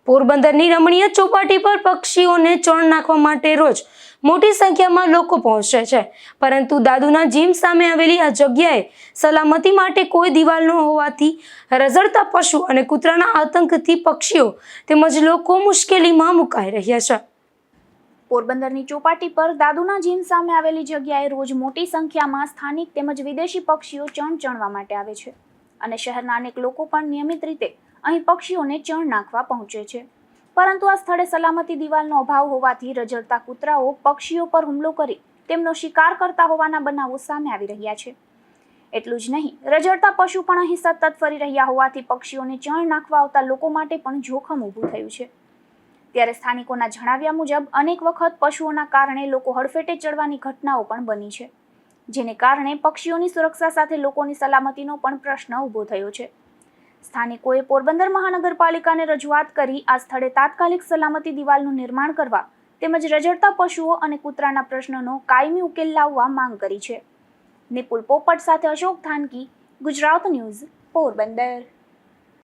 પોરબંદરની રમણીય ચોપાટી પર પક્ષીઓને ચણ નાખવા માટે રોજ મોટી સંખ્યામાં લોકો પહોંચે છે, પરંતુ દાદુના જીમ સામે આવેલી આ જગ્યાએ સલામતી માટે કોઈ દિવાલ ન હોવાથી રઝળતા પશુ અને કૂતરાના આતંકથી પક્ષીઓ તેમજ લોકો મુશ્કેલીમાં મુકાઈ રહ્યા છે. પોરબંદરની ચોપાટી પર દાદુના જીમ સામે આવેલી જગ્યાએ રોજ મોટી સંખ્યામાં સ્થાનિક તેમજ વિદેશી પક્ષીઓ ચણ ચણવા માટે આવે છે અને શહેરના અનેક લોકો પણ નિયમિત રીતે અહીં પક્ષીઓને ચણ નાખવા પહોંચે છે, પરંતુ આ સ્થળે સલામતી દિવાલનો અભાવ હોવાથી રઝળતા કૂતરાઓ પક્ષીઓ પર હુમલો કરી તેમનો શિકાર કરતા હોવાના બનાવો સામે આવી રહ્યા છે. એટલું જ નહીં, રઝળતા પશુ પણ અહીં સતત ફરી રહ્યા હોવાથી પક્ષીઓને ચણ નાખવા આવતા લોકો માટે પણ જોખમ ઊભું થયું છે. ત્યારે સ્થાનિકોના જણાવ્યા મુજબ અનેક વખત પશુઓના કારણે લોકો હડફેટે ચડવાની ઘટનાઓ પણ બની છે, જેને કારણે પક્ષીઓની સુરક્ષા સાથે લોકોની સલામતીનો પણ પ્રશ્ન ઊભો થયો છે. સ્થાનિકોએ પોરબંદર મહાનગરપાલિકાને રજૂઆત કરી આ સ્થળે તાત્કાલિક સલામતી દિવાલનું નિર્માણ કરવા તેમજ રઝળતા પશુઓ અને કૂતરાના પ્રશ્નનો કાયમી ઉકેલ લાવવા માંગ કરી છે. નિપુલ પોપટ સાથે અશોક થાનકી, ગુજરાત ન્યૂઝ, પોરબંદર.